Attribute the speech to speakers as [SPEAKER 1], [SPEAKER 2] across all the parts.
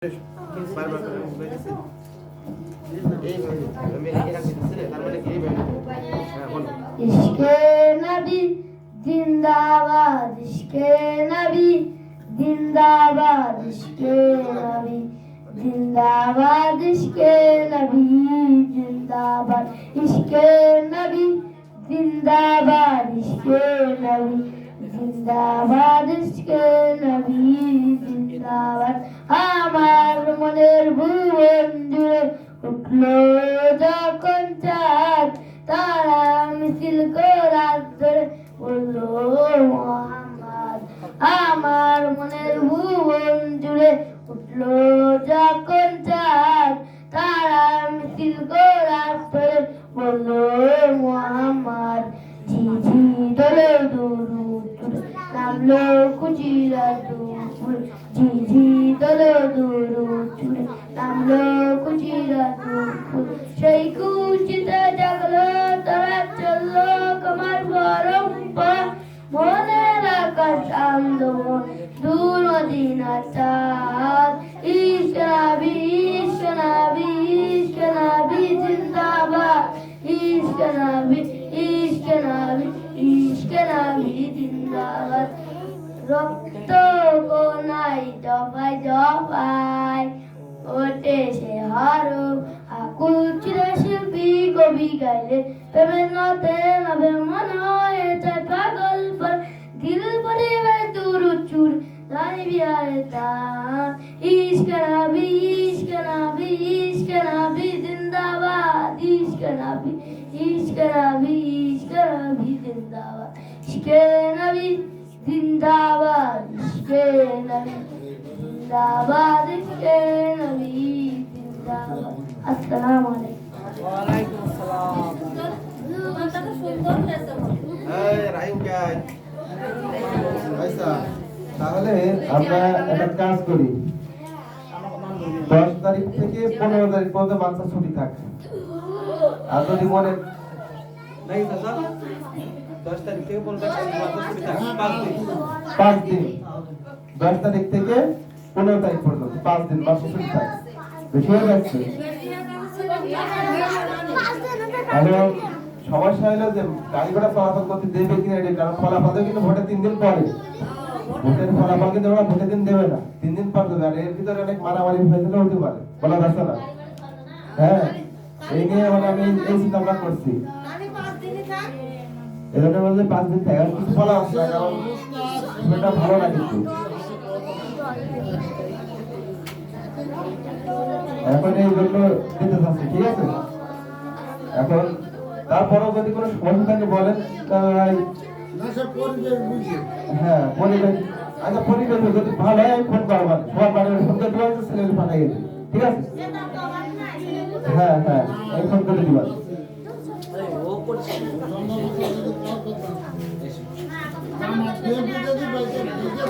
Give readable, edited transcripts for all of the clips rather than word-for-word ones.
[SPEAKER 1] বারবার করে মুখে দিচ্ছে এইভাবে আমি এরা কইতেছে তার মানে কি এইভাবে হ্যাঁ বলো
[SPEAKER 2] ইশকে নবী জিন্দাবাদ ইশকে নবী জিন্দাবাদ ইশকে নবী জিন্দাবাদ ইশকে নবী জিন্দাবাদ ইশকে নবী জিন্দাবাদ ইশকে নবী জিন্দাবাদ ইশকে নবী জিন্দাবাদ আমার মনের ভুবন জুড়ে উঠলো যখন চাঁদ তারা মিছিল করার ধরে বললো মুহাম্মদ আমার মনের ভুবন জুড়ে উঠলো যখন চাঁদ তারা মিছিল করার ধরে বললো মুহাম্মদ ঝিঝি দলে দুরুদ নামলো কুচিরা দুপুর ঝিঝি দলে দুরুদ নামলো কুচিরা দুপুর সেই কুচিতে জাগলো তারা চললো কমার পরম্পরা মনের আকাশ আন্দোলন দূর মদিনা চাঁদ ইশক নবী ইশক নবী ইশক নবী জিন্দাবাদ ইশক নবী ইশক নবী ইশক নবী জিন্দাবাদ রক্ত কোনাই দফায় দফায় ওঠে সে হারো আকুল চিরশিল্পী কবি গাইলে প্রেমের নতে নবে মন হয়ে যায় পাগল পর দিল পরিবে দূর চুর রানী বিহারে তার ইশক নবী ইশক নবী ইশক নবী জিন্দাবাদ ইশক নবী ইশক নবী ইশক নবী জিন্দাবাদ ইশকে নবী জিন্দাবাদ ইশকে নবী জিন্দাবাদ ইশকে নবী জিন্দাবাদ আসসালামু আলাইকুম
[SPEAKER 3] ওয়া আলাইকুম আসসালাম।
[SPEAKER 1] এই রাইম গায় আচ্ছা
[SPEAKER 4] তাহলে আমরা একটা কাজ করি 10 তারিখ থেকে 15 তারিখ পর্যন্ত বাচ্চা ছুটি থাকে আর যদি মনে
[SPEAKER 1] নাই দাদা 10 তারিখ থেকে 15 তারিখ পর্যন্ত ছুটি থাকে
[SPEAKER 4] 5 দিন 10 তারিখ থেকে 15 তারিখ পর্যন্ত 5 দিন বাচ্চা ছুটি থাকে বেশি হয়ে যাচ্ছে। এখন সমস্যা হলো যে গাড়ি ঘোড়া চলাচল করতে দেবে কিনা এটা কারণ ফলাফল কিন্তু ভোটের 3 দিন পরে ভোটের ফলাফল কিন্তু ওরা ভোটের দিন দেবে না 3 দিন পর দেবে আর এর ভিতরে অনেক মারামারি ফেসলে হতে পারে বলা যাচ্ছে না। হ্যাঁ এই নিয়ে মানে আমি এই চিন্তা ভাবনা করছি এজন্য বললে 5 দিন থাকে আর কিছু বলা হচ্ছে না কারণ এটা ভালো না কিন্তু এখন এই জন্য দিতে চাচ্ছি ঠিক আছে। এখন তারপরেও যদি কোনো সমস্যা থাকে বলেন হ্যাঁ পরিবেশ আচ্ছা পরিবেশ যদি ভালো হয় আমি ফোন করবো সবার বাড়ির ফোন করে দিলাম ছেলে পাঠাই গেছি ঠিক আছে। হ্যাঁ হ্যাঁ আমি ফোন করে দিলাম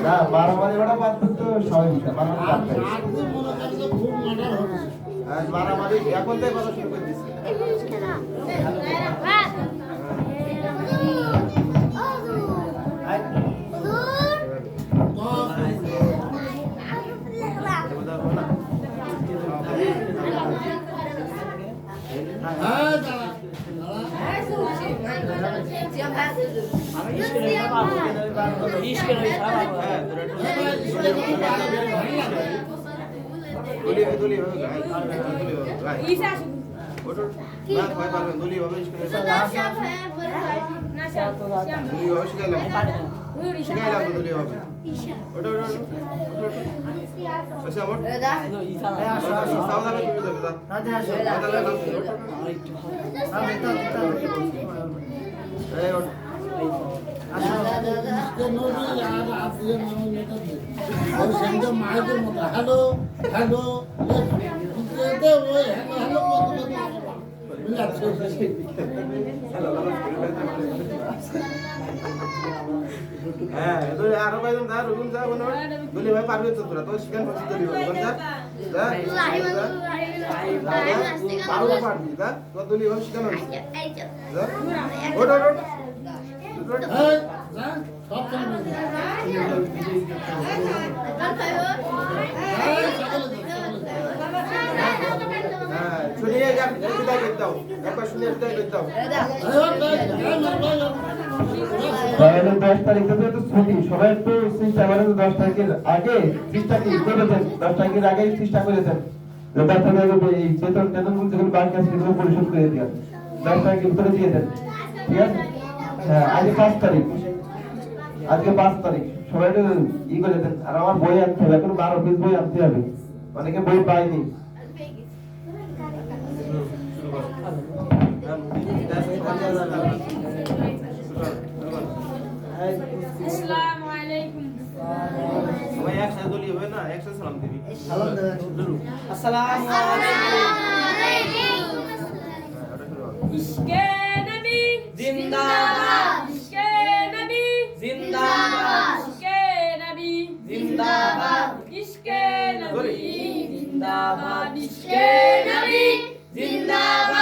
[SPEAKER 4] না মারামারি ওটা বাদ তো সবাই বিষয়
[SPEAKER 1] মারামারি এখন থেকে কথা শুরু করে দিচ্ছে
[SPEAKER 3] হ্যালো হ্যালো
[SPEAKER 1] হ্যাঁ আরো কয়েকজন যা রুকুন যা বলো বলি ভাই পারবে তো তোরা তো সেখান পর্যন্ত দিবি কোন যা পারবে পারবি যা তো দলি ভাই সেখানে ওঠ ওঠ ওঠ
[SPEAKER 3] সব চলবে
[SPEAKER 1] বিদায় করে দাও একবার শুনে বিদায় করে দাও
[SPEAKER 4] তাহলে 10 তারিখ থেকে তো ছুটি সবাই একটু চেষ্টা করেন 10 তারিখের আগে চেষ্টা কি করে দেন 10 তারিখের আগে চেষ্টা করে দেন বাচ্চাদের এই বেতন টেতনগুলো যেগুলো বাকি আছে সেগুলো পরিশোধ করে দিয়ে 10 তারিখের ভিতরে দিয়ে দেন ঠিক আছে হ্যাঁ আজকে 5 তারিখ আজকে 5 তারিখ সবাই একটু ই করে দেন আর আমার বই আনতে হবে এখন 12 পিস বই আনতে হবে অনেকে বই পায়নি
[SPEAKER 5] আসসালামু আলাইকুম
[SPEAKER 1] সবাই একসাথে দলীয় হবে না একসাথে সালাম দিবি
[SPEAKER 3] আসসালামু
[SPEAKER 5] ইশকে নবী
[SPEAKER 3] জিন্দাবাদ
[SPEAKER 5] ইশকে নবী
[SPEAKER 3] জিন্দাবাদ
[SPEAKER 5] ইশকে নবী
[SPEAKER 3] জিন্দাবাদ
[SPEAKER 5] ইশকে নবী
[SPEAKER 3] জিন্দাবাদ
[SPEAKER 5] ইশকে নবী
[SPEAKER 3] জিন্দাবাদ